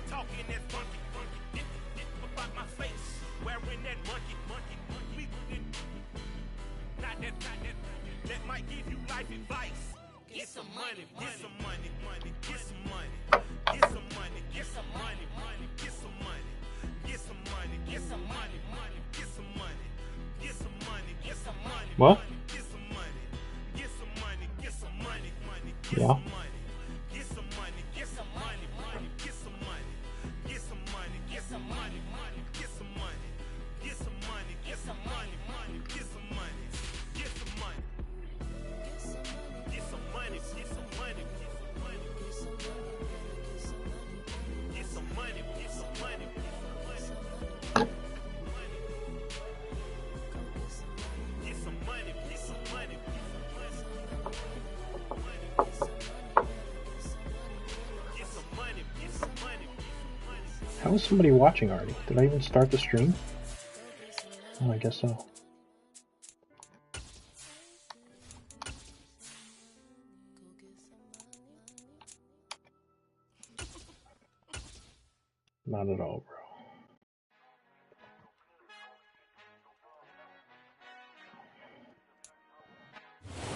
talking that funky, about my face, wearing that monkey, we not that, that might give you life advice. Get some money, get some money, get some money, get some money, get some money, get some money, get some money, get some money, get some money, get some money, get some money. What? Get some money, get some money, get some money, get Yeah. some money, get some money, get some money, get some money, get some money, get some money, get some money, get some money, get some money, get some money, get some money. Get some money, get some money, get some money, get some money, get some money, get some money, get some money, get some money, get some money, get some money. How is somebody watching already? Did I even start the stream? Oh, I guess so. Not at all, bro.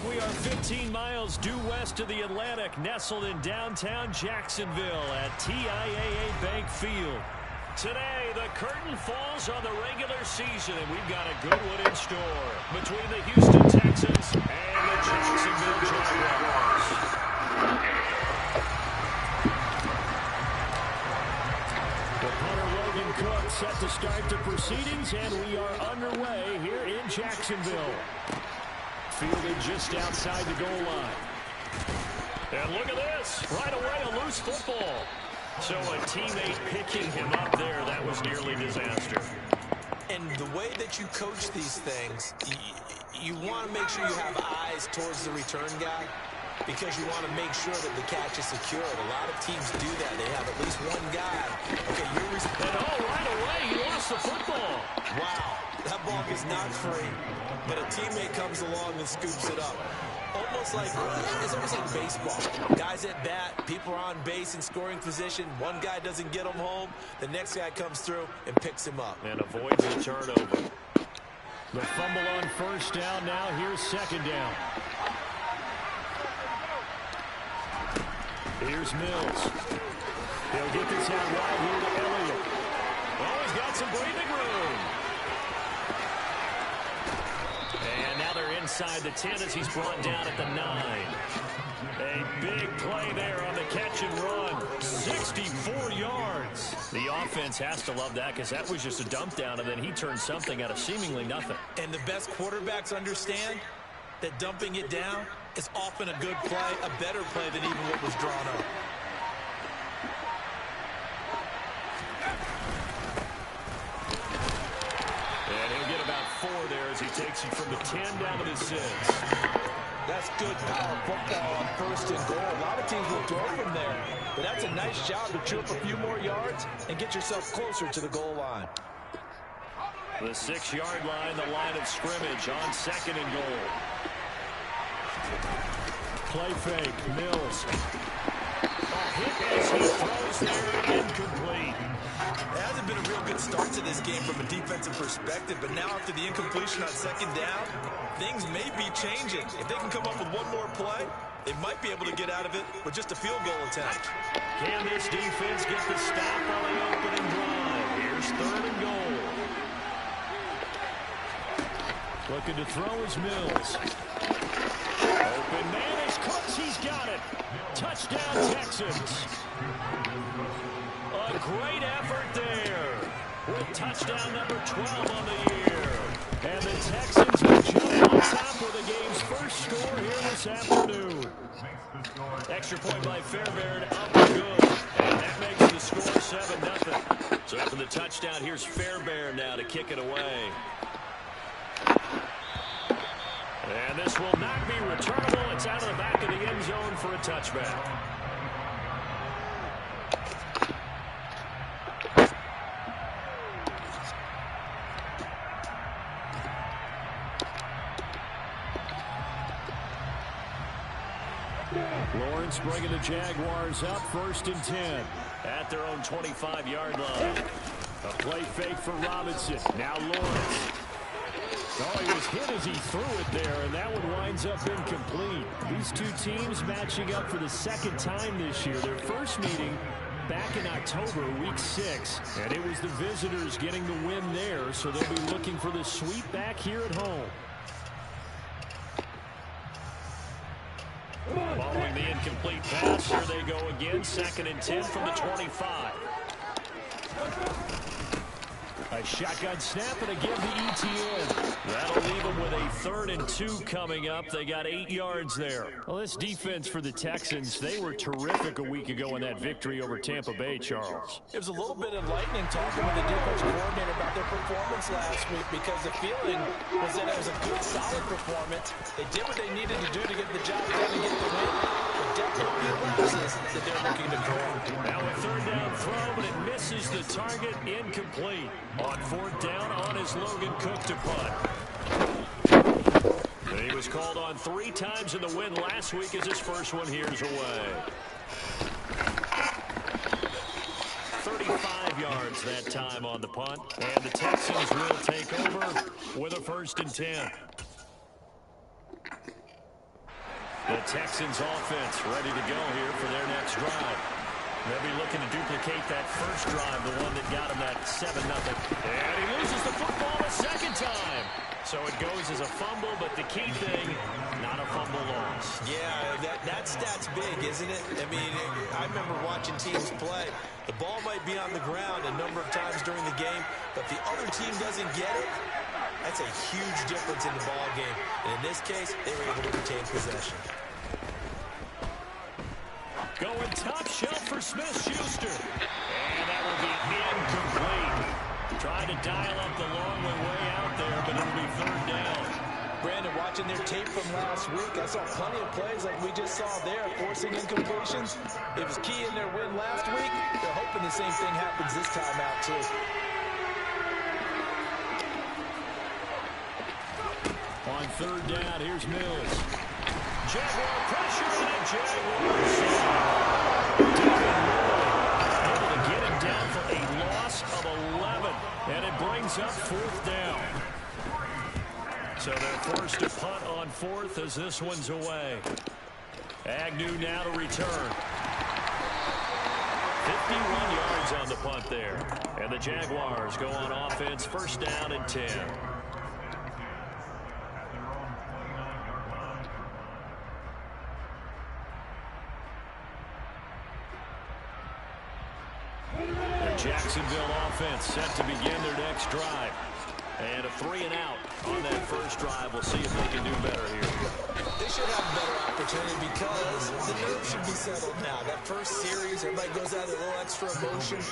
We are 15 miles due west of the Atlantic, nestled in downtown Jacksonville at TIAA Bank Field. Today, the curtain falls on the regular season, and we've got a good one in store between the Houston Texans and the Jacksonville Jaguars. The punter Logan Cook set to start the proceedings, and we are underway here in Jacksonville. Fielded just outside the goal line. And look at this. Right away, a loose football. So a teammate picking him up there, that was nearly disaster. And the way that you coach these things, you want to make sure you have eyes towards the return guy, because you want to make sure that the catch is secured. A lot of teams do that. They have at least one guy. Okay, you're and right away, he lost the football. Wow, that ball is not free. But a teammate comes along and scoops it up. It's almost like baseball. Guys at bat, people are on base in scoring position. One guy doesn't get him home. The next guy comes through and picks him up. And avoids the turnover. The fumble on first down. Now here's second down. Here's Mills. He'll get this out wide here to Elliott. Oh, he's got some breathing room. And now they're inside the 10 as he's brought down at the 9. A big play there on the catch and run. 64 yards. The offense has to love that, because that was just a dump down, and then he turned something out of seemingly nothing. And the best quarterbacks understand that dumping it down is often a good play, a better play than even what was drawn up. And he'll get about 4 there as he takes it from the 10 down to the 6. That's good power football on first and goal. A lot of teams will throw from there, but that's a nice job to chew up a few more yards and get yourself closer to the goal line. The 6-yard line, the line of scrimmage on second and goal. Play fake, Mills. A hit as he throws there, incomplete. It hasn't been a real good start to this game from a defensive perspective, but now after the incompletion on second down, things may be changing. If they can come up with one more play, they might be able to get out of it with just a field goal attempt. Can this defense get the stop on the opening drive? Here's third and goal. Looking to throw is Mills. Open man is Cooks. He's got it. Touchdown, Texans. A great effort there with touchdown number 12 on the year. And the Texans will jump on top with the game's first score here this afternoon. Extra point by Fairbairn, up and good. And that makes the score 7-0. So after the touchdown, here's Fairbairn now to kick it away. And this will not be returnable. It's out of the back of the end zone for a touchback. Lawrence bringing the Jaguars up 1st and 10 at their own 25-yard line. A play fake for Robinson. Now Lawrence. Oh, he was hit as he threw it there, and that one winds up incomplete. These two teams matching up for the second time this year. Their first meeting back in October, week 6, and it was the visitors getting the win there, so they'll be looking for the sweep back here at home. Following the incomplete pass, here they go again, 2nd and 10 from the 25. A shotgun snap and again the ETN. That'll leave them with a 3rd and 2 coming up. They got 8 yards there. Well, this defense for the Texans, they were terrific a week ago in that victory over Tampa Bay, Charles. It was a little bit enlightening talking with the defense coordinator about their performance last week, because the feeling was that it was a good, solid performance. They did what they needed to do to get the job done and get the win. But definitely lapses that they're looking to correct. Now a 3rd down throw, but it misses the target, incomplete. On 4th down, on is Logan Cook to punt. He was called on 3 times in the win last week as his first one here's away. 35 yards that time on the punt, and the Texans will take over with a 1st and 10. The Texans offense ready to go here for their next drive. They'll be looking to duplicate that first drive, the one that got him that 7-0. And he loses the football a 2nd time. So it goes as a fumble, but the key thing, not a fumble loss. Yeah, that stat's big, isn't it? I mean, I remember watching teams play. The ball might be on the ground a number of times during the game, but the other team doesn't get it. That's a huge difference in the ball game. And in this case, they were able to retain possession. Going top shelf for Smith-Schuster. And that will be incomplete. Trying to dial up the long way out there, but it'll be 3rd down. Brandon, watching their tape from last week, I saw plenty of plays like we just saw there, forcing incompletions. It was key in their win last week. They're hoping the same thing happens this time out, too. On 3rd down, here's Mills. Jaguar pressure, and the Jaguars able to get him down for a loss of 11, and it brings up 4th down. So they're forced to punt on 4th as this one's away. Agnew now to return. 51 yards on the punt there, and the Jaguars go on offense, 1st down and 10. Jacksonville offense set to begin their next drive. And a 3-and-out on that first drive. We'll see if they can do better here. They should have a better opportunity because the nerves should be settled now. That first series, everybody goes out with a little extra emotion.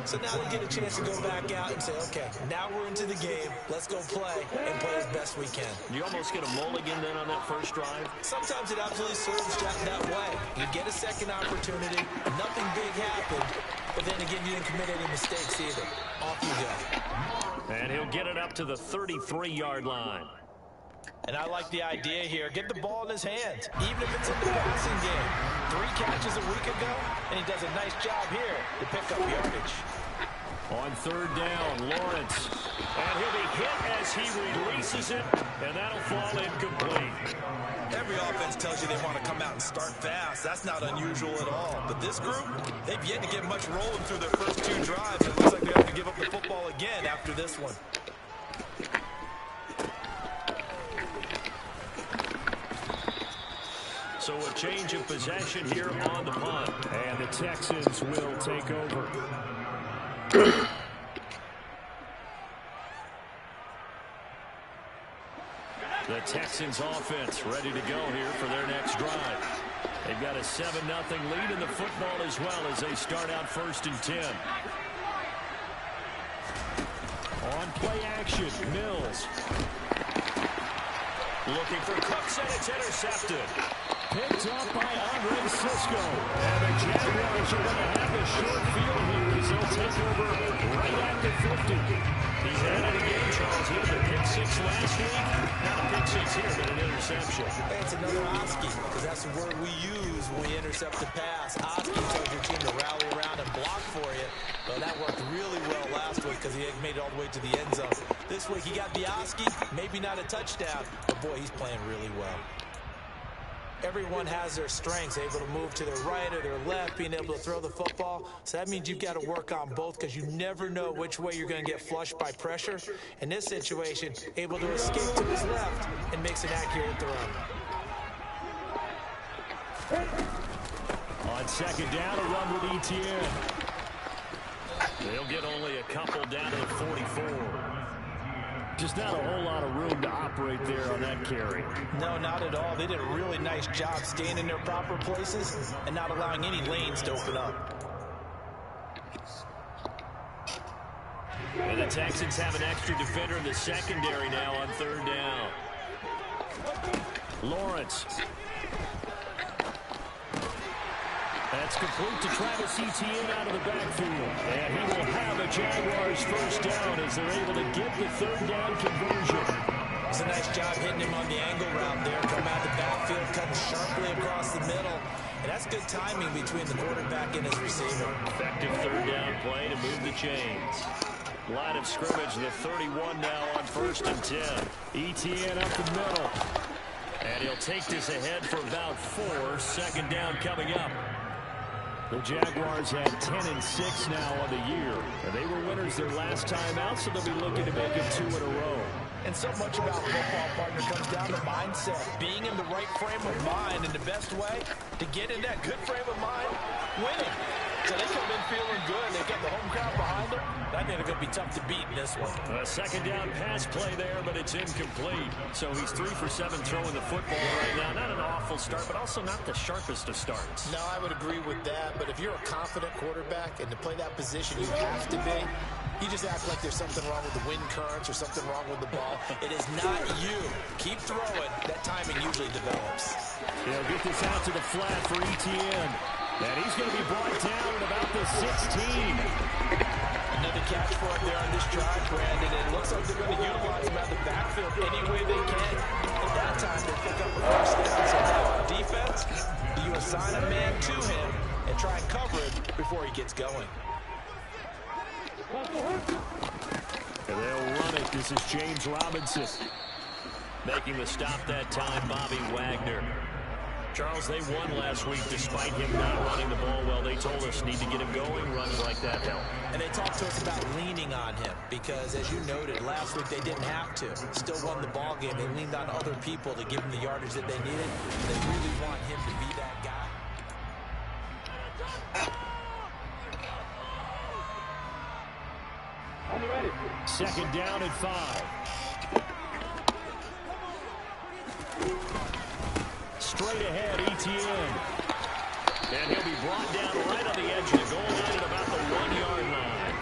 So now they get a chance to go back out and say, okay, now we're into the game. Let's go play and play as best we can. You almost get a mulligan then on that first drive? Sometimes it absolutely serves that way. You get a second opportunity. Nothing big happened. But then again, you didn't commit any mistakes either. Off you go. And he'll get it up to the 33-yard line. And I like the idea here. Get the ball in his hands, even if it's in the passing game. 3 catches a week ago, and he does a nice job here to pick up yardage. On 3rd down, Lawrence. And he'll be hit as he releases it, and that'll fall incomplete. Every offense tells you they want to come out and start fast. That's not unusual at all. But this group, they've yet to get much rolling through their first 2 drives. It looks like they have to give up the football again after this one. So a change of possession here on the punt. And the Texans will take over. The Texans offense ready to go here for their next drive. They've got a 7-0 lead in the football as well as they start out 1st and 10. On play action, Mills. Looking for Cooks, and it's intercepted. Picked up by Andre Cisco. And the Jaguars are going to have a short field here as they'll take over right at the 50. He's had it again, Charles. He had the pick 6 last week. Not a pick 6 here, but an interception. reception. It's another Oski, because that's the word we use when we intercept the pass. Oski tells your team to rally around and block for you. Well, that worked really well last week because he made it all the way to the end zone. This week he got the Oski, maybe not a touchdown, but boy, he's playing really well. Everyone has their strengths, able to move to their right or their left, being able to throw the football. So that means you've got to work on both because you never know which way you're going to get flushed by pressure. In this situation, able to escape to his left and makes an accurate throw. On second down, a run with ETN. They'll get only a couple down to the 44. Just not a whole lot of room to operate there on that carry. No, not at all. They did a really nice job staying in their proper places and not allowing any lanes to open up. And the Texans have an extra defender in the secondary now on third down. Lawrence. That's complete to Travis Etienne out of the backfield. And he will have a Jaguars first down as they're able to get the third down conversion. It's a nice job hitting him on the angle route there. Come out the backfield, cutting sharply across the middle. And that's good timing between the quarterback and his receiver. Effective third down play to move the chains. Line of scrimmage, the 31 now on 1st and 10. Etienne up the middle. And he'll take this ahead for about 4. Second down coming up. The Jaguars had 10-6 now on the year. And they were winners their last time out, so they'll be looking to make it 2 in a row. And so much about football, partner, comes down to mindset. Being in the right frame of mind, and the best way to get in that good frame of mind, winning. So they come in feeling good. They've got the home crowd behind them. I think they're going to be tough to beat in this one. A second down pass play there, but it's incomplete. So he's 3 for 7 throwing the football right now. Not an awful start, but also not the sharpest of starts. No, I would agree with that. But if you're a confident quarterback and to play that position, you have to be. You just act like there's something wrong with the wind currents or something wrong with the ball. It is not you. Keep throwing. That timing usually develops. He'll get this out to the flat for Etienne. And he's going to be brought down at about the 16. Another catch for him there on this drive, Brandon. And it looks like they're going to utilize him out the backfield any way they can. At that time, they pick up the first down. So now on defense, you assign a man to him and try and cover it before he gets going. And they'll run it. This is James Robinson. Making the stop that time, Bobby Wagner. Charles, they won last week despite him not running the ball well. They told us need to get him going. Runs like that help. And they talked to us about leaning on him because, as you noted, last week they didn't have to. Still won the ball game. They leaned on other people to give him the yardage that they needed. They really want him to be that guy. Second down at 5. Straight ahead, Etienne. And he'll be brought down right on the edge of the goal line at about the 1-yard line.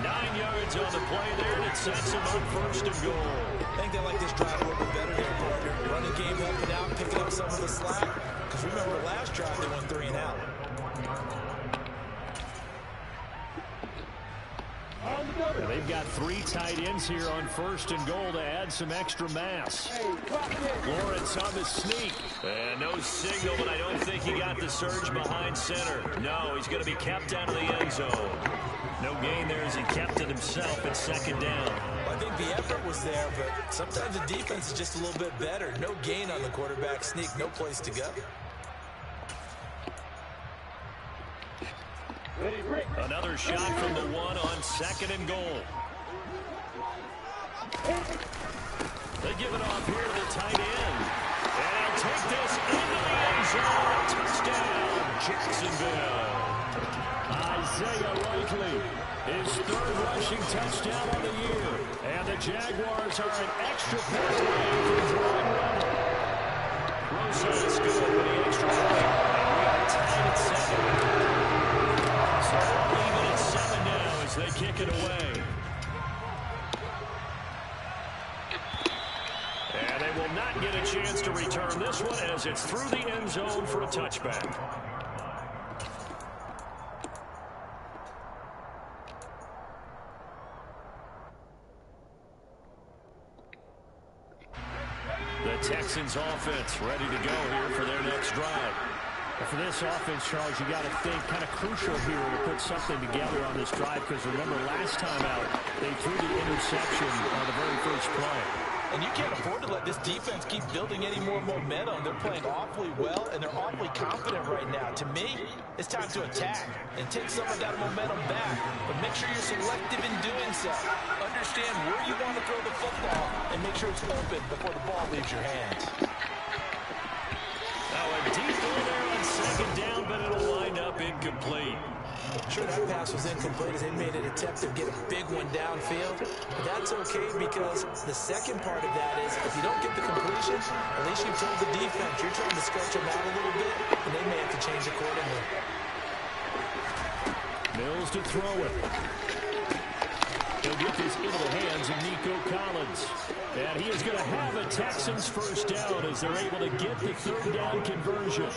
9 yards on the play there, and it sets him up 1st and goal. I think they like this drive a little bit better there, partner. Running game helping out, picking up some of the slack. Because remember, last drive they went 3 and out. And they've got 3 tight ends here on 1st and goal to add some extra mass. Lawrence on the sneak. And no signal, but I don't think he got the surge behind center. No, he's going to be kept out of the end zone. No gain there as he kept it himself at second down. I think the effort was there, but sometimes the defense is just a little bit better. No gain on the quarterback sneak, no place to go. Another shot from the 1 on 2nd and goal. They give it off here to the tight end. And he'll take this into the end zone. Touchdown, Jacksonville. Isaiah Likely, his 3rd rushing touchdown of the year. And the Jaguars are an extra point away from drawing level. Rosa is good with the extra point. And we are tied at 7. So even at 7 now as they kick it away. And they will not get a chance to return this one as it's through the end zone for a touchback. The Texans offense ready to go here for their next drive. For this offense, Charles, you got to think kind of crucial here to put something together on this drive, because remember last time out they threw the interception on the very first play. And you can't afford to let this defense keep building any more momentum. They're playing awfully well, and they're awfully confident right now. To me, it's time to attack and take some of that momentum back. But make sure you're selective in doing so. Understand where you want to throw the football and make sure it's open before the ball leaves your hands. Now a deep ball there on second down, but it'll wind up incomplete. Sure, that pass was incomplete as they made an attempt to get a big one downfield. But that's okay, because the second part of that is if you don't get the completion, at least you've told the defense you're trying to stretch them out a little bit, and they may have to change accordingly. Mills to throw it. He'll get this into the hands of Nico Collins. And he is going to have a Texans first down as they're able to get the third down conversion.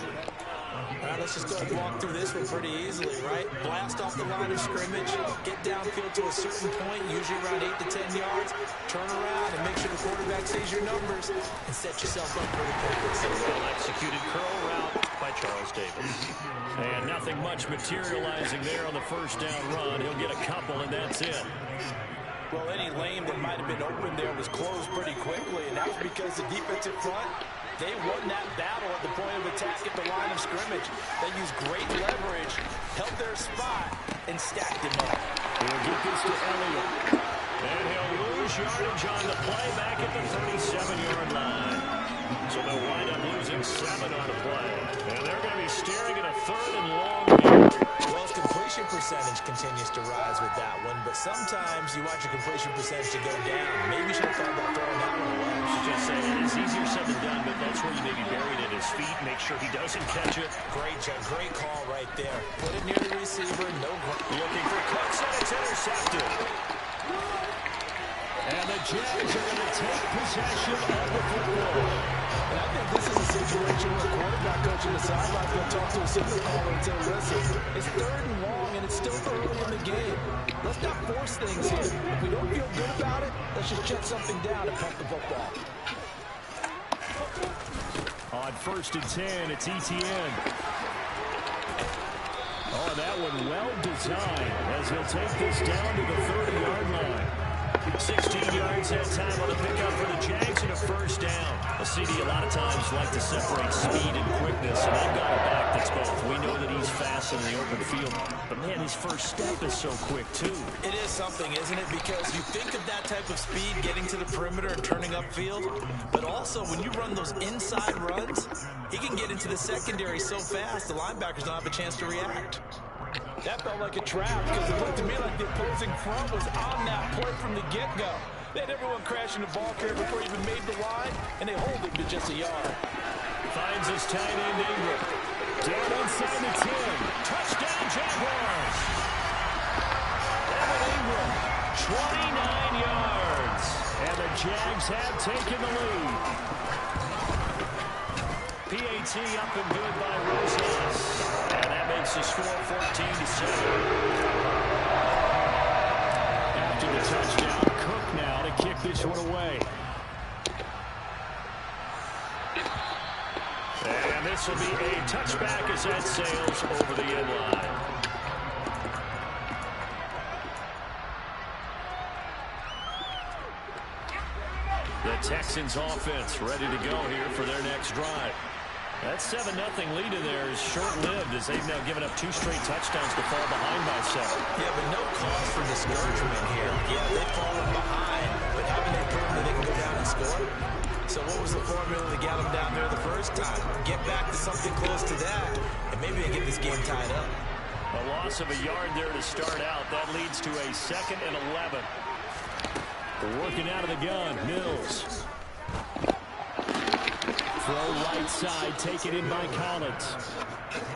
All right, let's just go and walk through this one pretty easily, right? Blast off the line of scrimmage, get downfield to a certain point, usually around 8 to 10 yards, turn around and make sure the quarterback sees your numbers and set yourself up for the purpose. A well-executed curl route by Charles Davis. And nothing much materializing there on the first down run. He'll get a couple, and that's it. Well, any lane that might have been open there was closed pretty quickly, and that's because the defensive front, they won that battle at the point of attack at the line of scrimmage. They used great leverage, held their spot, and stacked him up. He'll get this to Elliott. And he'll lose yardage on the play back at the 37-yard line. So they'll wind up losing 7 on the play. And they're going to be staring at a third and long here. Well, his completion percentage continues to rise with that one, but sometimes you want your completion percentage to go down. Maybe you should have thought about throwing that one away. I should just say it is easier said than done, but that's where you maybe bury it at his feet. Make sure he doesn't catch it. Great job, great call right there. Put it near the receiver, no ground. Looking for Cooks, and it's intercepted. And the Jags are going to take possession of the football. And I think this is a situation where a quarterback coach on the sideline is going to talk to a signal caller and say, listen, it's third and long and it's still early in the game. Let's not force things here. If we don't feel good about it, let's just check something down and pump the football. On 1st and 10, it's ETN. Oh, that one well designed as he'll take this down to the 30-yard line. 16 yards that time on the pickup for the Jags and a first down. A CD a lot of times like to separate speed and quickness, and they've got a back that's both. We know that he's fast in the open field, but man, his first step is so quick too. It is something, isn't it? Because you think of that type of speed getting to the perimeter and turning upfield, but also when you run those inside runs, he can get into the secondary so fast the linebackers don't have a chance to react. That felt like a trap because it looked to me like the opposing front was on that play from the get-go. They had everyone crashing the ball carrier before he even made the line, and they hold him to just a yard. Finds his tight end Ingram. Down inside the 10. Touchdown Jaguars. Evan Ingram, 29 yards. And the Jags have taken the lead. PAT up and good by Rosas. And that makes the score 14-7. After the touchdown, Cook now to kick this one away. And this will be a touchback as that sails over the end line. The Texans offense ready to go here for their next drive. That 7-0 lead in there is short-lived as they've now given up 2 straight touchdowns to fall behind by 7. Yeah, but no cause for discouragement here. Yeah, they've fallen behind, but haven't they proven that they can go down and score? So what was the formula to get them down there the first time? Get back to something close to that, and maybe they get this game tied up. A loss of a yard there to start out. That leads to a 2nd and 11. Working out of the gun, Mills. Throw right side, take it in by Collins.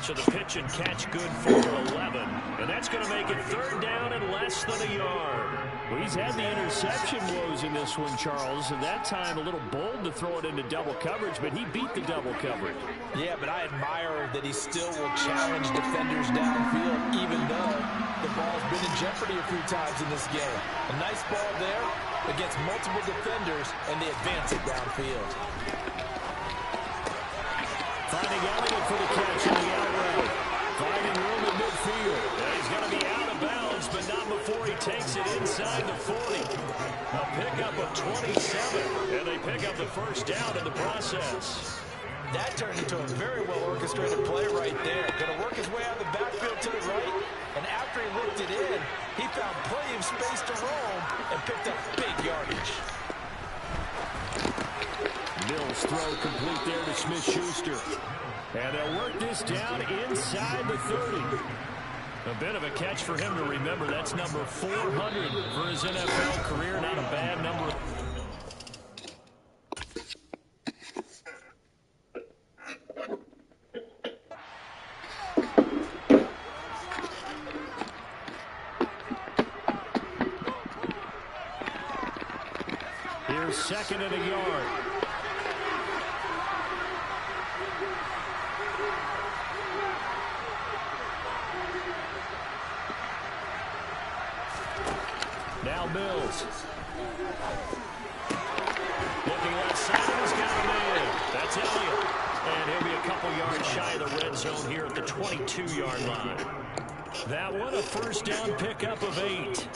So the pitch and catch good for 11. And that's going to make it 3rd down and less than a yard. Well, he's had the interception woes in this one, Charles. And that time a little bold to throw it into double coverage, but he beat the double coverage. Yeah, but I admire that he still will challenge defenders downfield, even though the ball's been in jeopardy a few times in this game. A nice ball there against multiple defenders, and they advance it downfield. finding Elliott for the catch in the out route. Finding room in midfield. He's going to be out of bounds, but not before he takes it inside the 40. A pickup of 27, and they pick up the first down in the process. That turned into a very well-orchestrated play right there. Going to work his way out of the backfield to the right, and after he looked it in, he found plenty of space to roam and picked up big yardage. Mills throw complete there to Smith-Schuster. And they'll work this down inside the 30. A bit of a catch for him to remember. That's number 400 for his NFL career. Not a bad number. Here's second and a yard. Now Mills. Looking left side, he's got a man. That's Elliott. And he'll be a couple yards shy of the red zone here at the 22-yard line. That one, a first down pickup of 8.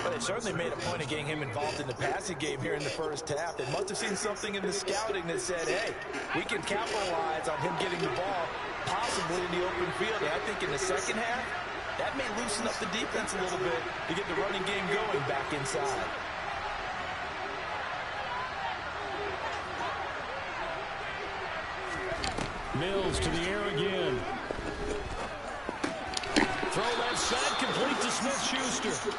But it certainly made a point of getting him involved in the passing game here in the first half. They must have seen something in the scouting that said, hey, we can capitalize on him getting the ball, possibly in the open field. And I think in the second half, that may loosen up the defense a little bit to get the running game going back inside. Mills to the air again. Throw left side, complete to Smith-Schuster.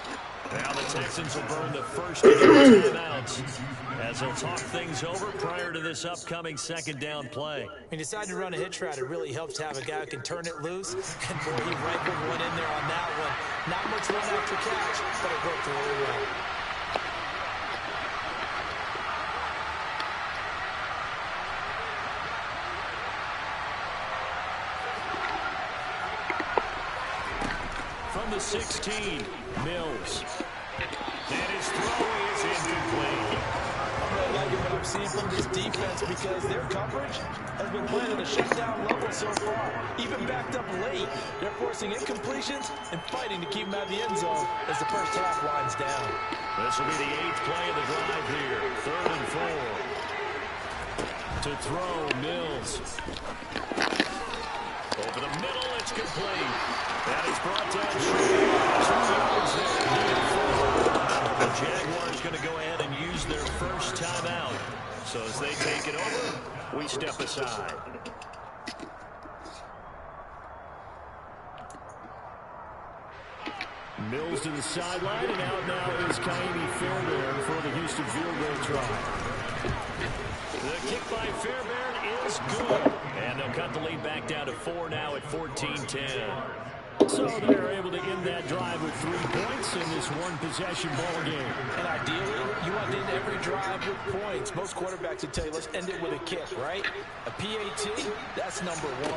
Now the Texans will burn the first of their timeouts as they'll talk things over prior to this upcoming second down play. When you decide to run a hitch route, it really helps to have a guy who can turn it loose. And boy, he rifled one in there on that one. Not much run after catch, but it worked really well. From the 16, Mills. And his throw is incomplete. I'm really liking what I'm seeing from this defense because their coverage has been playing at a shutdown level so far. Even backed up late, they're forcing incompletions and fighting to keep them out of the end zone as the first half winds down. This will be the 8th play of the drive here. 3rd and 4. To throw, Mills. Over the middle, it's complete. That is brought down short. 2 yards there. The Jaguars going to go ahead and use their first timeout. So as they take it over, we step aside. Mills to the sideline, and out now is Kaimi Fairbairn for the Houston field goal try. The kick by Fairbairn is good. And they'll cut the lead back down to 4 now at 14-10. So they're able to end that drive with 3 points in this one-possession ball game. And ideally, you want to end every drive with points. Most quarterbacks would tell you, let's end it with a kick, right? A PAT, that's number 1.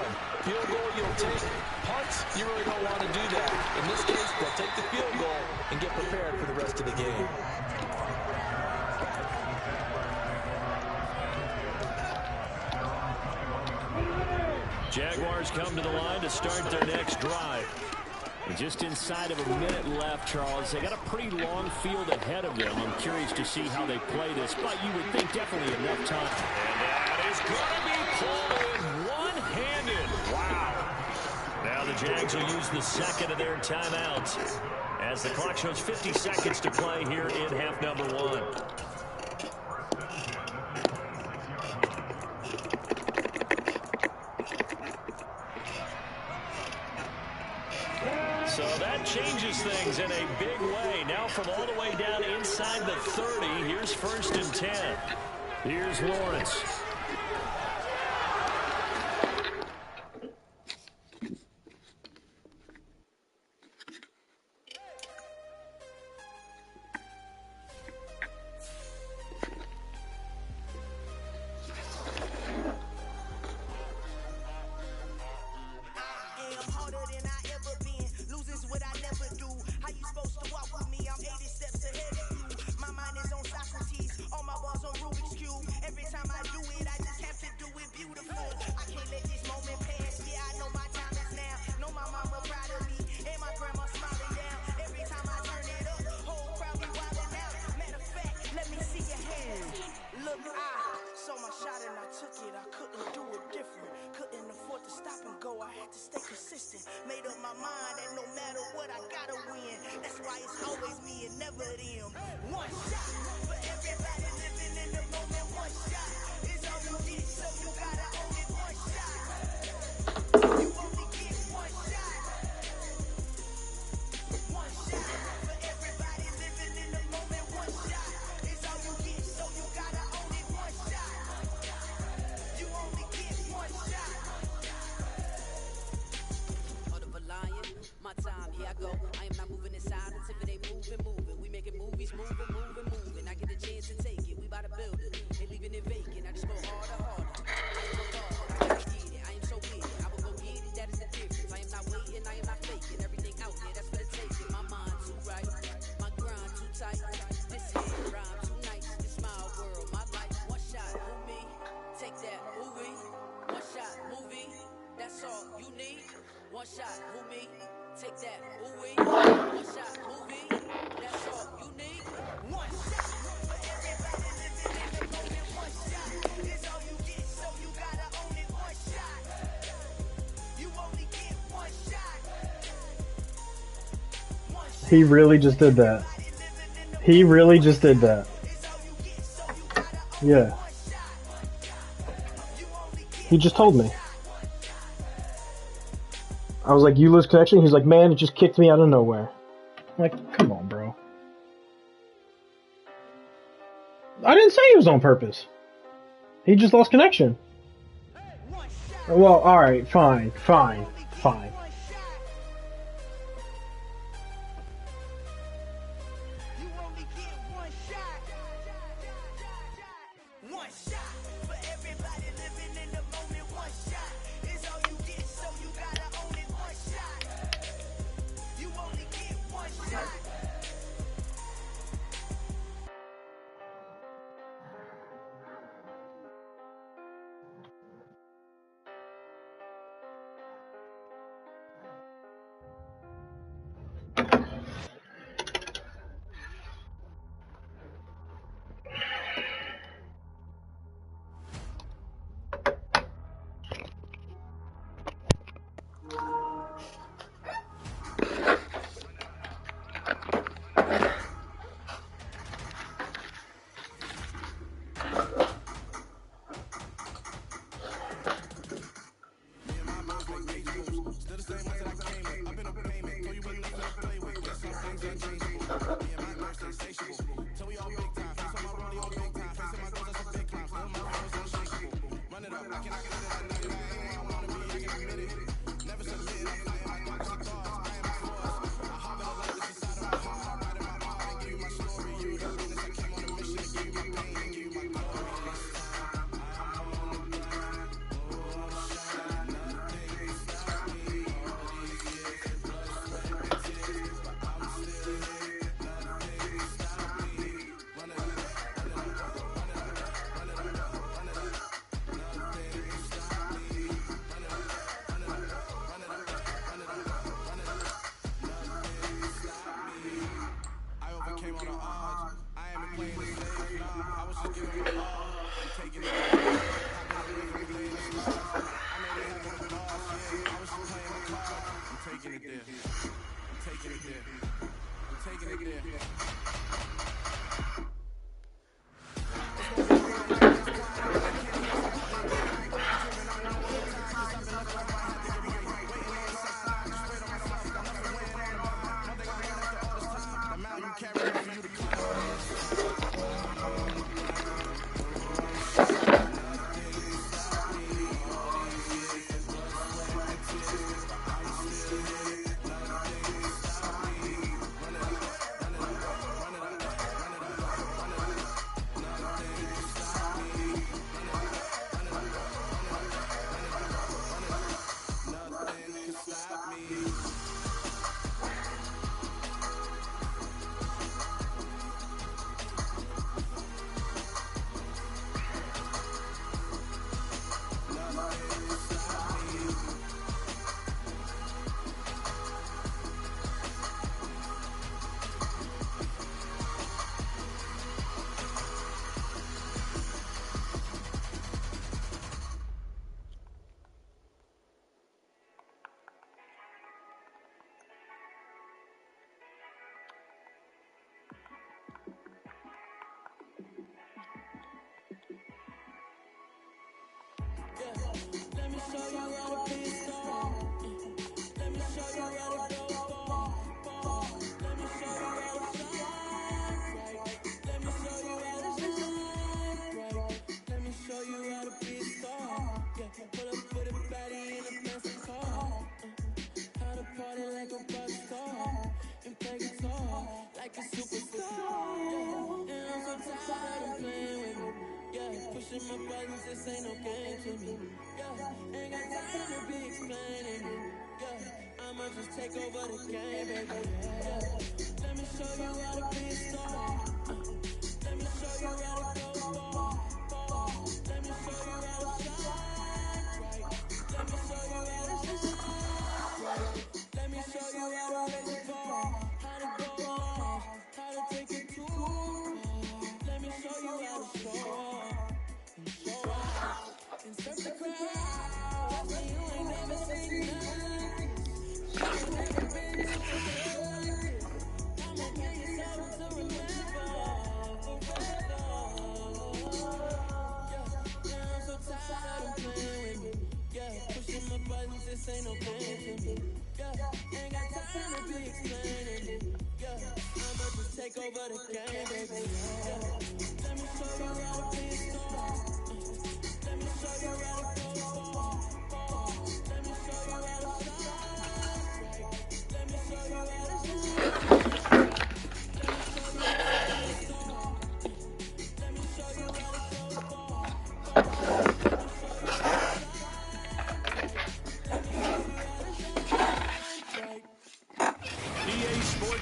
Field goal, you'll take. Punts, you really don't want to do that. In this case, they'll take the field goal and get prepared for the rest of the game. Jaguars come to the line to start their next drive. And just inside of a minute left, Charles. They got a pretty long field ahead of them. I'm curious to see how they play this, but you would think definitely enough time. And that is going to be pulled in one-handed. Wow. Now the Jags will use the second of their timeouts as the clock shows 50 seconds to play here in half number 1. So that changes things in a big way. Now from all the way down inside the 30, here's 1st and 10. Here's Lawrence. Every time I do it, mind that no matter what I gotta win. That's why it's always me and never them. One shot for everybody living in the moment. One shot is all you get, so you gotta own it. One shot. You only get one shot. One shot for everybody living in the moment. One shot is all you get, so you gotta own it. One shot. You only get one shot. My time, here I go. I am not moving in silence. If it ain't moving. We making movies, moving. I get a chance to take it. We bout to build it. Ain't leaving it vacant. I just go harder. I am so hard. I gotta get it. I am so with it. I will go get it. That is the difference. I am not waiting. I am not faking. Everything out there, that's for the taking. My mind too right. My grind too tight. This is rhyme too nice. This my world, my life. One shot, who me? Take that, movie. One shot, movie. That's all you need. One shot, who me? Take that, movie. One shot, movie. That's all you need. One shot for everybody living in the moment. One shot is all you get, so you gotta own it. One shot. You only get one shot. One shot. He really just did that. He really just did that. Yeah. He just told me. I was like, you lose connection? He's like, man, it just kicked me out of nowhere. I'm like, come on, bro. I didn't say it was on purpose. He just lost connection. Well, alright, fine.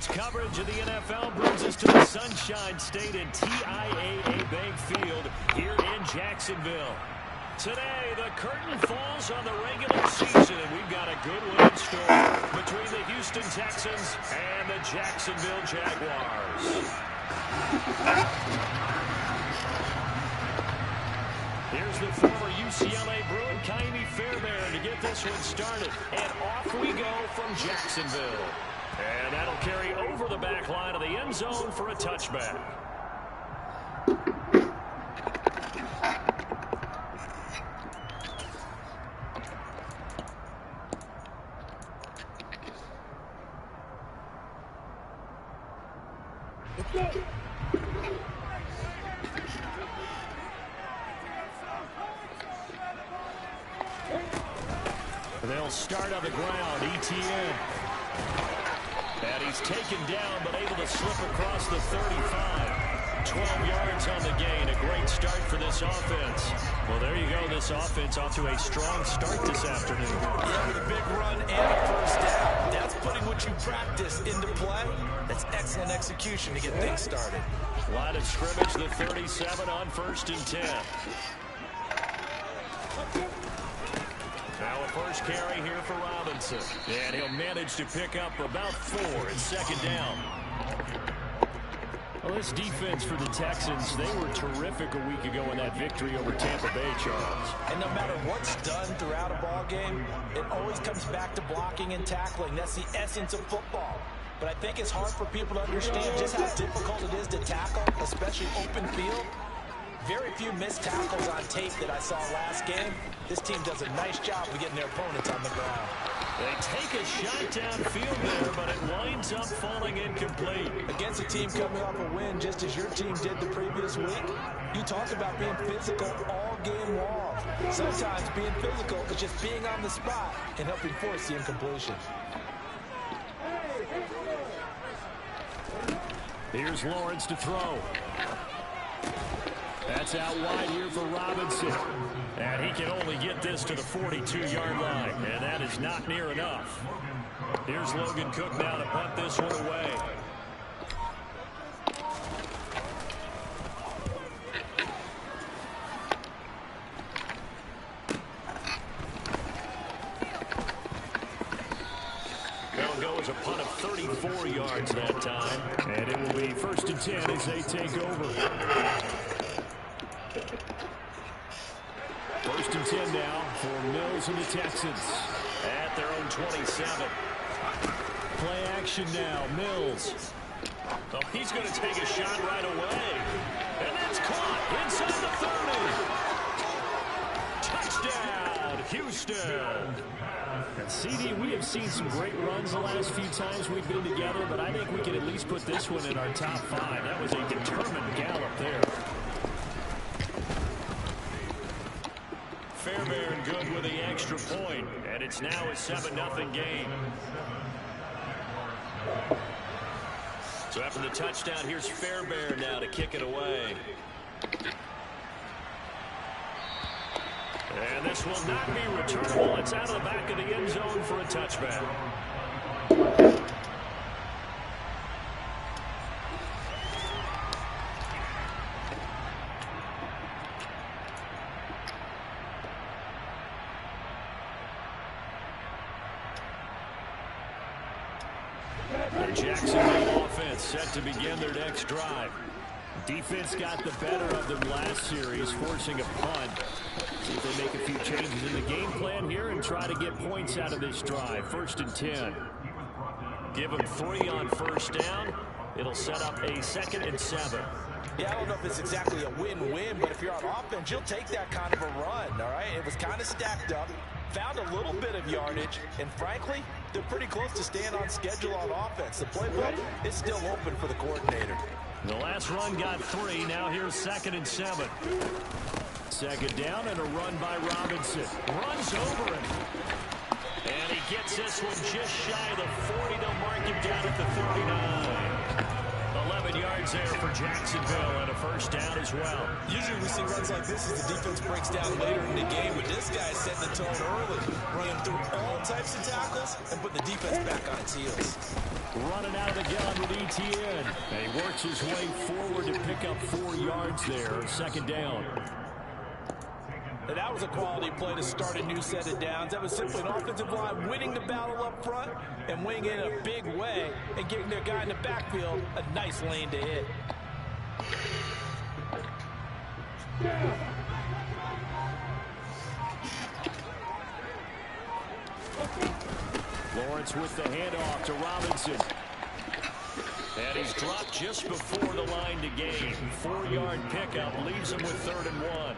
Coverage of the NFL brings us to the Sunshine State and TIAA Bank Field here in Jacksonville. Today, the curtain falls on the regular season, and we've got a good one in store between the Houston Texans and the Jacksonville Jaguars. Here's the former UCLA Bruin, Kaimi Fairbairn, to get this one started. And off we go from Jacksonville. And that'll carry over the back line of the end zone for a touchback. They'll start on the ground. ETN. And he's taken down, but able to slip across the 35. 12 yards on the gain. A great start for this offense. Well, there you go. This offense off to a strong start this afternoon. Yeah, with a big run and a first down. That's putting what you practice into play. That's excellent execution to get things started. Line of scrimmage, the 37 on 1st and 10. Now a first carry here for Robinson. And he'll manage to pick up about 4 at 2nd down. Well, this defense for the Texans, they were terrific a week ago in that victory over Tampa Bay, Charles. And no matter what's done throughout a ball game, it always comes back to blocking and tackling. That's the essence of football. But I think it's hard for people to understand just how difficult it is to tackle, especially open field. Very few missed tackles on tape that I saw last game. This team does a nice job of getting their opponents on the ground. They take a shot downfield there, but it winds up falling incomplete. Against a team coming off a win, just as your team did the previous week, you talk about being physical all game long. Sometimes being physical is just being on the spot and helping force the incompletion. Here's Lawrence to throw. That's out wide here for Robinson. And he can only get this to the 42-yard line. And that is not near enough. Here's Logan Cook now to punt this one away. That'll go as a punt of 34 yards that time. And it will be 1st and 10 as they take over. 1st and 10 now for Mills and the Texans at their own 27. Play action now. Mills. Oh, he's going to take a shot right away. And that's caught inside the 30. Touchdown, Houston. And CD, we have seen some great runs the last few times we've been together, but I think we can at least put this one in our top 5. That was a determined gallop there. Fairbairn good with the extra point, and it's now a 7-0 game. So after the touchdown, here's Fairbairn now to kick it away. And this will not be returnable. It's out of the back of the end zone for a touchback. The Jacksonville offense set to begin their next drive. Defense got the better of them last series, forcing a punt. See if they make a few changes in the game plan here and try to get points out of this drive. 1st and 10. Give them 3 on 1st down. It'll set up a 2nd and 7. Yeah, I don't know if it's exactly a win-win, but if you're on offense, you'll take that kind of a run, all right? It was kind of stacked up, found a little bit of yardage, and frankly, they're pretty close to staying on schedule on offense. The playbook is still open for the coordinator. The last run got 3. Now here's 2nd and 7. 2nd down and a run by Robinson. Runs over him. And he gets this one just shy of the 40. They'll mark him down at the 39. 11 yards there for Jacksonville and a 1st down as well. Usually we see runs like this as the defense breaks down later in the game, but this guy's setting the tone early, running through all types of tackles and putting the defense back on its heels. Running out of the gun with ETN. And he works his way forward to pick up 4 yards there. 2nd down. And that was a quality play to start a new set of downs. That was simply an offensive line winning the battle up front and winning it in a big way and giving their guy in the backfield a nice lane to hit. Lawrence with the handoff to Robinson. And he's dropped just before the line to gain. 4-yard pickup leaves him with 3rd and 1.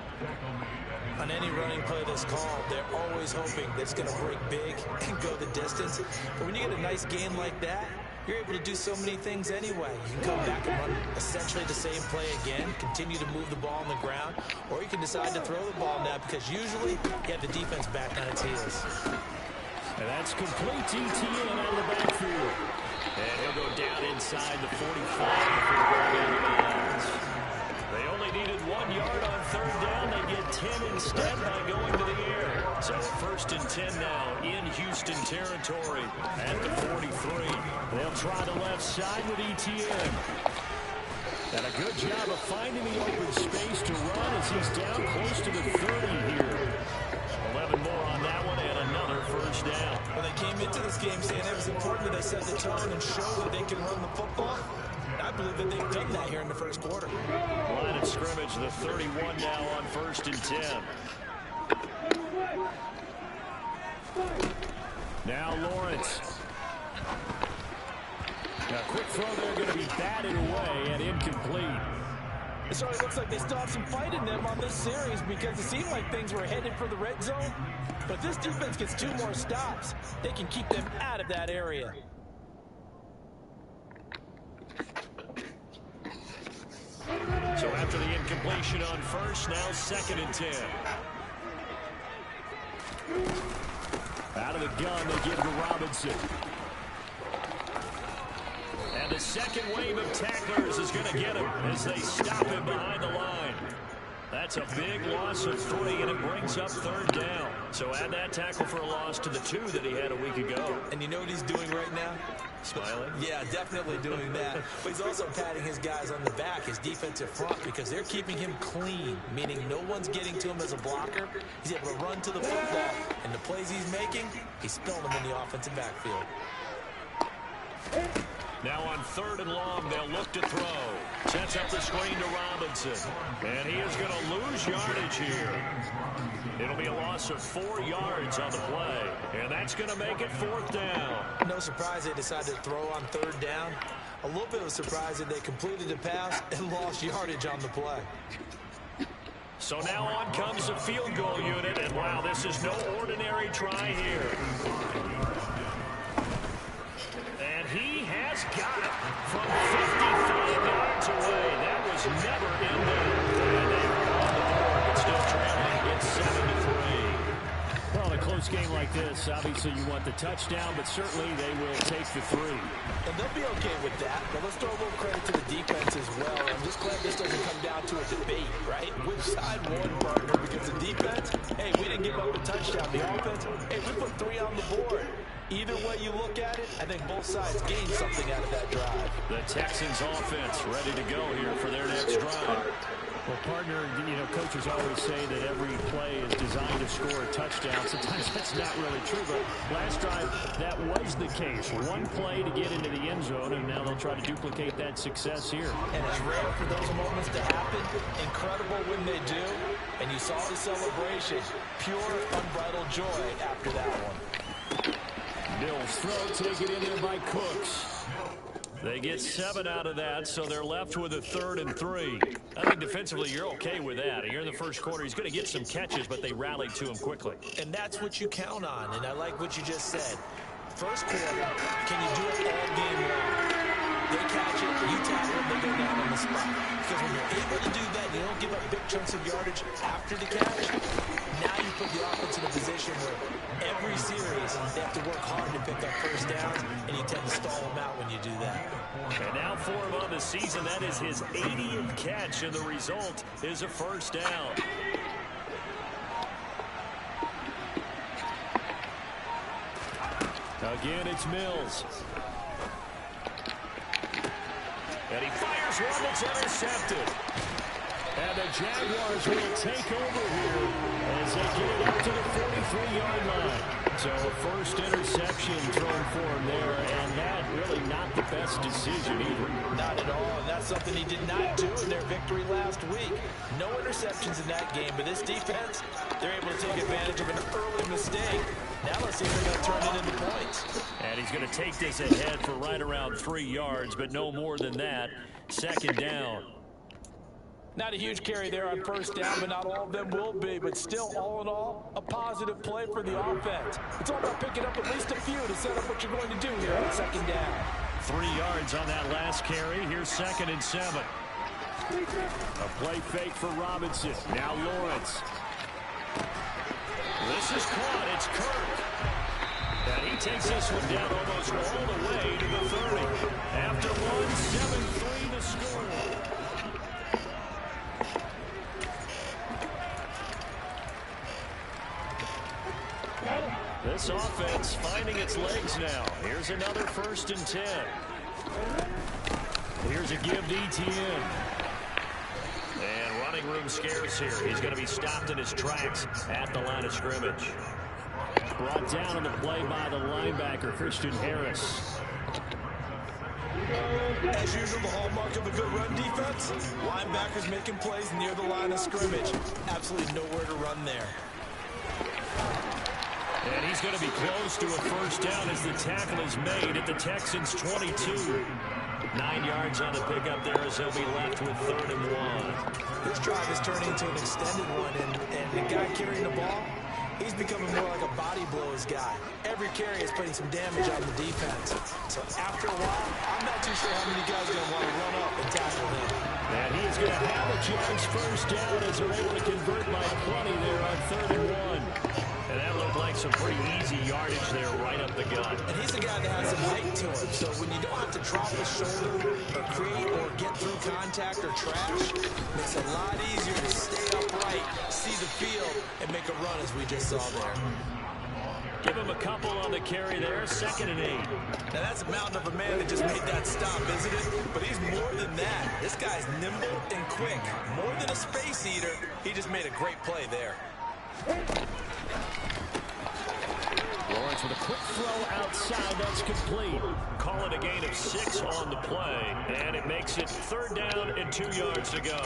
On any running play that's called, they're always hoping that it's going to break big and go the distance. But when you get a nice gain like that, you're able to do so many things anyway. You can come back and run essentially the same play again, continue to move the ball on the ground, or you can decide to throw the ball now because usually you have the defense back on its heels. And that's complete ETN out of the backfield. And he'll go down inside the 45 before going out of bounds. They only needed 1 yard on 3rd down. They get 10 instead by going to the air. So 1st and 10 now in Houston territory at the 43. They'll try the left side with ETN. And a good job of finding the open space to run as he's down close to the 30 here. 11 more on that one and another 1st down. When they came into this game saying it was important that they set the tone and show that they can run the football, I believe that they've done that here in the 1st quarter. Line of scrimmage, the 31 now on 1st and 10. Now Lawrence. Now quick throw there going to be batted away and incomplete. It certainly looks like they still have some fight in them on this series because it seemed like things were headed for the red zone. But if this defense gets 2 more stops, they can keep them out of that area. So after the incompletion on 1st, now 2nd and 10. Out of the gun, they give to Robinson. And the 2nd wave of tacklers is going to get him as they stop him behind the line. That's a big loss of 3, and it brings up 3rd down. So add that tackle for a loss to the 2 that he had a week ago. And you know what he's doing right now? Smiling? Yeah, definitely doing that. But he's also patting his guys on the back, his defensive front, because they're keeping him clean, meaning no one's getting to him as a blocker. He's able to run to the football, and the plays he's making, he's spilling them in the offensive backfield. Now on 3rd and long, they'll look to throw. Sets up the screen to Robinson. And he is going to lose yardage here. It'll be a loss of 4 yards on the play. And that's going to make it 4th down. No surprise they decided to throw on 3rd down. A little bit of a surprise that they completed the pass and lost yardage on the play. So now on comes the field goal unit, and wow, this is no ordinary try here. And he has got it from 55 yards away. That was never in there. And they are on the board, but still trailing. It's 7-3. Well, in a close game like this, obviously you want the touchdown, but certainly they will take the 3. And they'll be okay with that, but let's throw a little credit to the defense as well. I'm just glad this doesn't come down to a debate, right? Which side won, partner? Because the defense, hey, we didn't give up a touchdown. The offense, hey, we put 3 on the board. Either way you look at it, I think both sides gained something out of that drive. The Texans offense ready to go here for their next drive. Well, partner, you know, coaches always say that every play is designed to score a touchdown. Sometimes that's not really true, but last drive, that was the case. One play to get into the end zone, and now they'll try to duplicate that success here. And it's rare for those moments to happen. Incredible when they do. And you saw the celebration. Pure, unbridled joy after that one. Bills throw, taken in there by Cooks. They get 7 out of that, so they're left with a 3rd and 3. I think defensively you're okay with that. Here in the first quarter, he's going to get some catches, but they rallied to him quickly. And that's what you count on, and I like what you just said. First quarter, can you do it all game long? They catch it, you tackle them, they go down on the spot. Because when you're able to do that, you don't give up big chunks of yardage after the catch. Now you put the offense in a position where every series they have to work hard to pick up first downs, and you tend to stall them out when you do that. And now for him on the season, that is his 80th catch, and the result is a first down. Again, it's Mills. And he fires one that's intercepted. And the Jaguars will take over here as they get it up to the 43-yard line. So a first interception thrown for him there, and that really not the best decision either. Not at all, and that's something he did not do in their victory last week. No interceptions in that game, but this defense, they're able to take advantage of an early mistake. Now let's see if they're going to turn it into points. And he's going to take this ahead for right around 3 yards, but no more than that. Second down. Not a huge carry there on first down, but not all of them will be. But still, all in all, a positive play for the offense. It's all about picking up at least a few to set up what you're going to do here on second down. 3 yards on that last carry. Here's 2nd and 7. A play fake for Robinson. Now Lawrence. This is caught. It's Kirk. And he takes this one down almost all the way to the 30. After one, 7-3 the score. This offense finding its legs now. Here's another 1st and 10. Here's a give to Etienne. And running room scarce here. He's going to be stopped in his tracks at the line of scrimmage. Brought down on the play by the linebacker, Christian Harris. As usual, the hallmark of a good run defense, linebackers making plays near the line of scrimmage. Absolutely nowhere to run there. And he's going to be close to a first down as the tackle is made at the Texans' 22. 9 yards on the pickup there as he'll be left with 3rd and 1. This drive is turning into an extended one, and the guy carrying the ball, he's becoming more like a body blows guy. Every carry is putting some damage on the defense. So after a while, I'm not too sure how many guys are going to want to run up and tackle him. And he's going to have a chance first down as they're able to convert by plenty there on 3rd and 1. And that looked like some pretty easy yardage there right up the gut. And he's a guy that has some height to him, so when you don't have to drop his shoulder or create or get through contact or trash, it's a lot easier to stay upright, see the field, and make a run as we just saw there. Give him a couple on the carry there, 2nd and 8. Now that's a mountain of a man that just made that stop, isn't it? But he's more than that. This guy's nimble and quick. More than a space eater, he just made a great play there. Lawrence with a quick throw outside. That's complete. Call it a gain of 6 on the play. And it makes it 3rd down and 2 yards to go.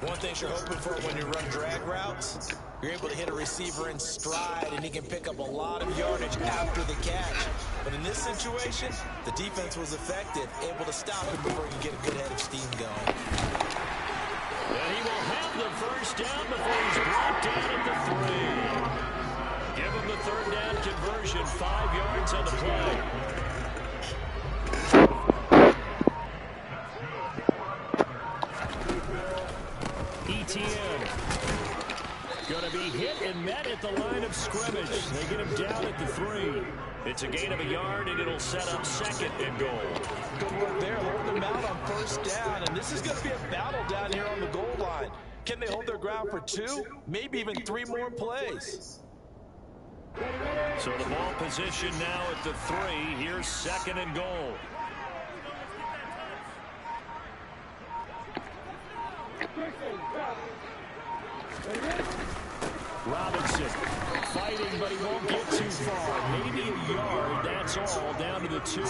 One thing you're hoping for when you run drag routes, you're able to hit a receiver in stride, and he can pick up a lot of yardage after the catch. But in this situation, the defense was effective, able to stop him before he could get a good head of steam going. And he will have the first down before he's brought down at the 3. Give him the third down conversion, 5 yards on the play. Etienne going to be hit and met at the line of scrimmage. They get him down at the 3. It's a gain of a yard, and it'll set up 2nd and goal. Good work there, holding them out on first down. And this is going to be a battle down here on the goal line. Can they hold their ground for 2, maybe even 3 more plays? So the ball position now at the 3. Here's 2nd and goal. Robinson fighting, but he won't get too far. Maybe a yard, that's all, down to the 2.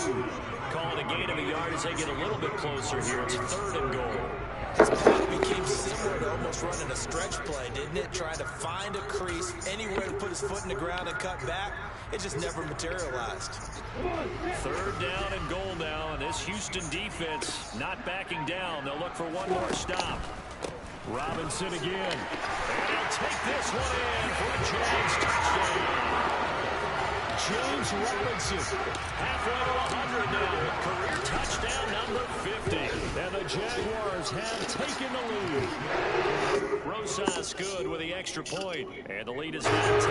Calling a gain of a yard as they get a little bit closer here. It's 3rd and goal. This play became similar to almost running a stretch play, didn't it? Trying to find a crease, anywhere to put his foot in the ground and cut back. It just never materialized. 3rd down and goal now, and this Houston defense not backing down. They'll look for one more stop. Robinson again. And he'll take this one in for a James touchdown. James Robinson, halfway to 100 now. Career touchdown number 50. And the Jaguars have taken the lead. Rosas good with the extra point. And the lead is now 10-7.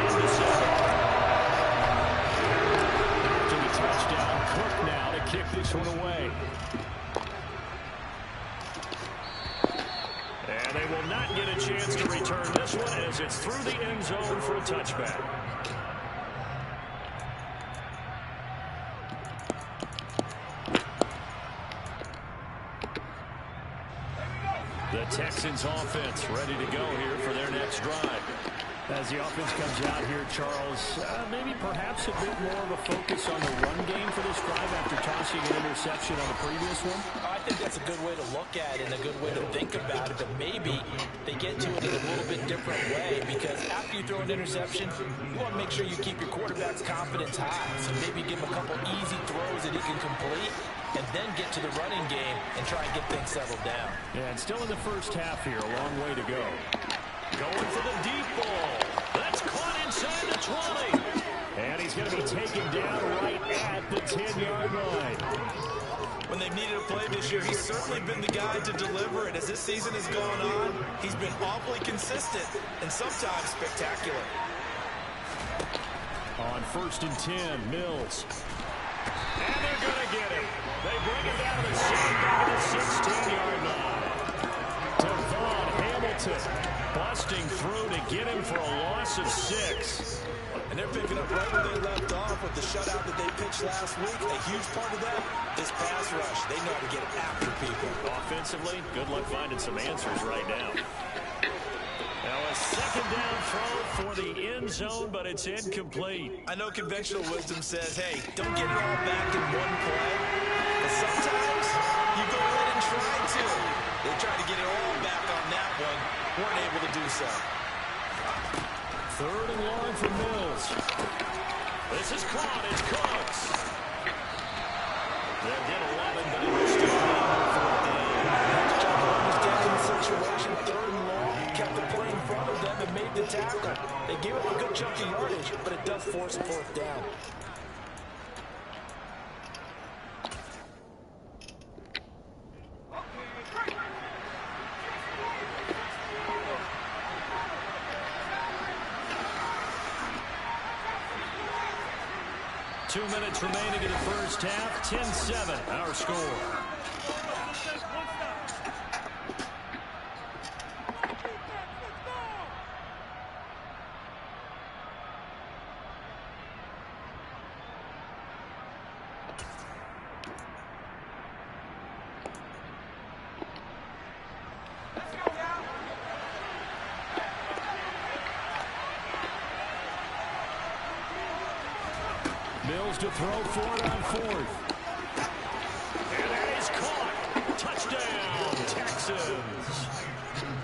To the touchdown, Cook now to kick this one away. And they will not get a chance to return this one as it's through the end zone for a touchback. The Texans offense ready to go here for their next drive. As the offense comes out here, Charles, maybe perhaps a bit more of a focus on the run game for this drive after tossing an interception on the previous one? I think that's a good way to look at it and a good way to think about it, but maybe they get to it in a little bit different way, because after you throw an interception, you want to make sure you keep your quarterback's confidence high. So maybe give him a couple easy throws that he can complete, and then get to the running game and try and get things settled down. Yeah, and still in the first half here, a long way to go. Going for the deep ball. That's caught inside the 20. And he's going to be taken down right at the 10-yard line. When they've needed a play this year, he's certainly been the guy to deliver it. As this season has gone on, he's been awfully consistent and sometimes spectacular. On 1st and 10, Mills. And they're going to get him. They bring him down to the 16-yard line. Devon Hamilton busting through to get him for a loss of 6. And they're picking up right where they left off with the shutout that they pitched last week. A huge part of that is pass rush. They know how to get after people. Offensively, good luck finding some answers right now. Now a 2nd down throw for the end zone, but it's incomplete. I know conventional wisdom says, hey, don't get it all back in one play. But sometimes you go ahead and try to. They tried to get it all back on that one. Weren't able to do so. 3rd and long for Mills. This is caught. It's Cooks. They'll get 11, but it will still be on 4th down. Understanding the situation, 3rd and long, kept the play in front of them and made the tackle. They gave up a good chunk of yardage, but it does force a 4th down. Two minutes remaining in the first half. 10-7, our score. Mills to throw for it on 4th. And that is caught. Touchdown, Texans.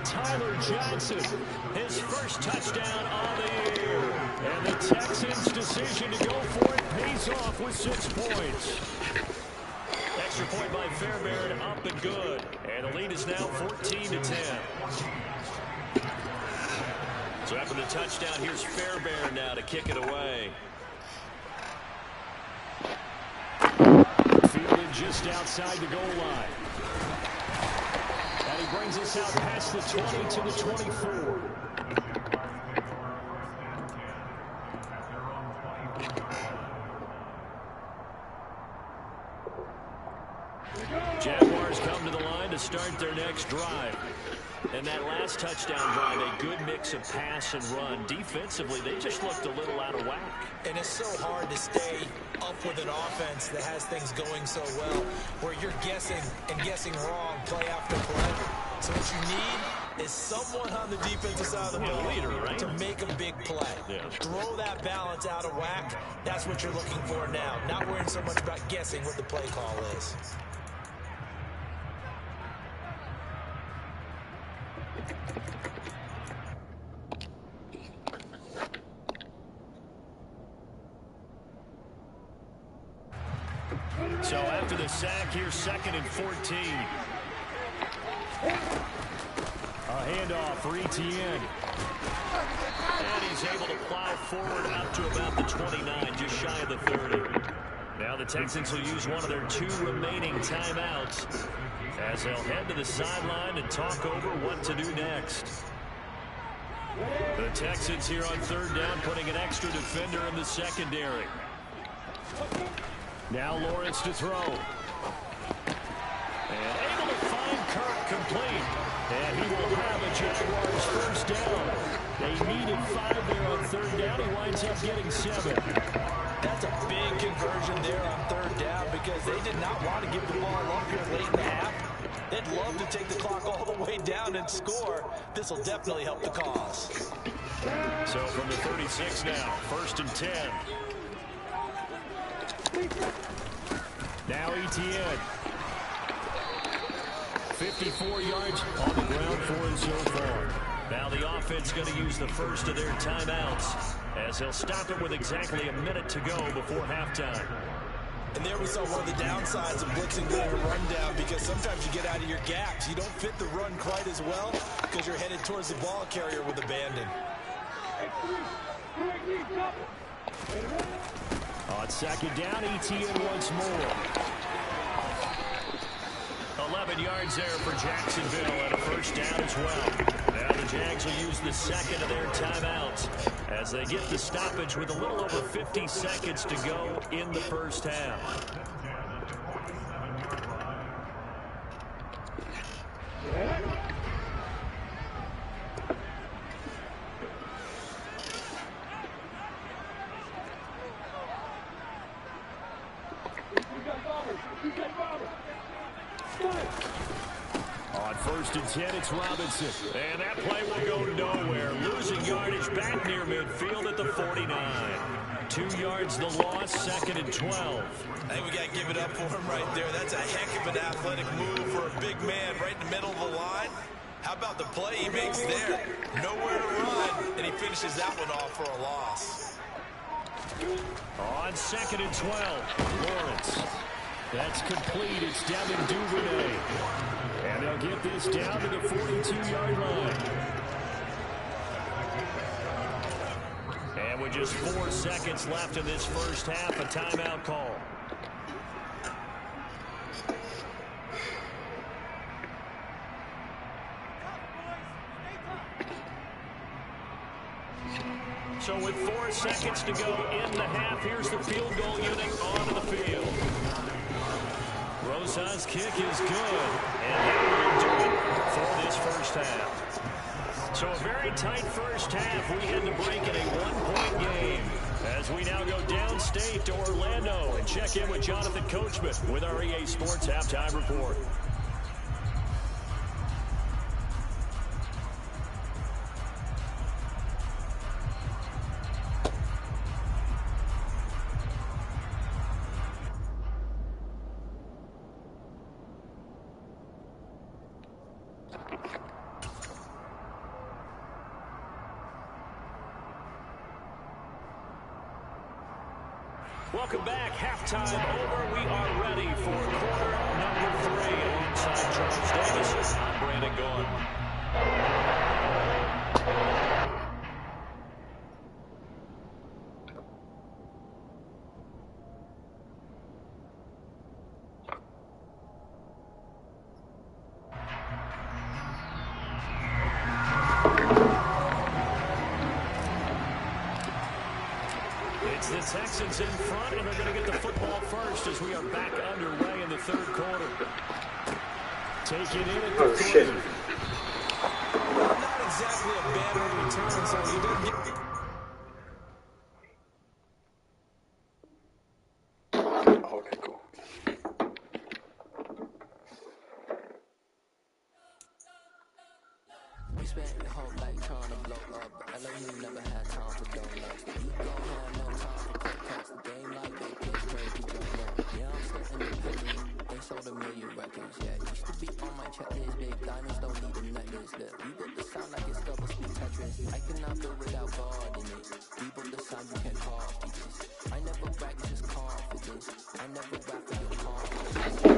Tyler Johnson, his first touchdown on the year. And the Texans' decision to go for it pays off with 6 points. Extra point by Fairbairn, up and good. And the lead is now 14-10. So after the touchdown, here's Fairbairn now to kick it away. Fielded just outside the goal line. And he brings us out past the 20 to the 24. Jaguars come to the line to start their next drive. And that last touchdown drive, a good mix of pass and run. Defensively, they just looked a little out of whack. And it's so hard to stay up with an offense that has things going so well, where you're guessing and guessing wrong play after play. So what you need is someone on the defensive side of the ball right? to make a big play. Yeah. Throw that balance out of whack. That's what you're looking for now. Not worrying so much about guessing what the play call is. So after the sack, here's 2nd and 14. A handoff for Etienne. And he's able to plow forward up to about the 29, just shy of the 30. Now the Texans will use one of their 2 remaining timeouts as they'll head to the sideline and talk over what to do next. The Texans here on 3rd down, putting an extra defender in the secondary. Now Lawrence to throw. And able to find Kirk complete. And he will have a Jaguars 1st down. They needed 5 there on 3rd down. He winds up getting 7. That's a big conversion there on 3rd down because they did not want to give the ball up here late in the half. They'd love to take the clock all the way down and score. This will definitely help the cause. So from the 36 now, 1st and 10. Now Etienne. 54 yards on the ground for him so far. Now the offense going to use the first of their timeouts as they'll stop it with exactly a minute to go before halftime. And there we saw one of the downsides of blitzing during a rundown because sometimes you get out of your gaps. You don't fit the run quite as well because you're headed towards the ball carrier with abandon. On 2nd down, Etienne once more. 11 yards there for Jacksonville and a 1st down as well. Now the Jags will use the 2nd of their timeouts as they get the stoppage with a little over 50 seconds to go in the 1st half. On 1st and 10, it's Robinson. And that play will go nowhere. Losing yardage back near midfield at the 49. 2 yards the loss, 2nd and 12. I think we got to give it up for him right there. That's a heck of an athletic move for a big man right in the middle of the line. How about the play he makes there? Nowhere to run, and he finishes that one off for a loss. On 2nd and 12, Lawrence. That's complete. It's down to Duvernay. And they'll get this down to the 42-yard line. And with just 4 seconds left in this 1st half, a timeout call. So with 4 seconds to go in the half, here's the field goal unit onto the field. Rosas' kick is good, and that will do it for this 1st half. So a very tight 1st half. We had to break in a 1-point game as we now go downstate to Orlando and check in with Jonathan Coachman with our EA Sports Halftime Report. Welcome back. Halftime over. We are ready for quarter number and gone. It's the Texans in front, and they're going to get the football first as we are back underway in the third quarter. Taking in at the 3. Not exactly a bad return, so he doesn't get... Okay, cool. We spent your whole life trying to blow up, but I know you never had time for donuts. You don't have no time for quick cuts. The game like they pitch crazy, don't know. Yeah, I'm still independent. They sold 1 million records, yeah. Used to be on my checklist, big diamonds don't need a necklace. Look, we built the sound like it's double speed Tetris. I cannot build without God in it. We built the sound you can't copy this. I never brag, it's just confidence. I never rap for your confidence.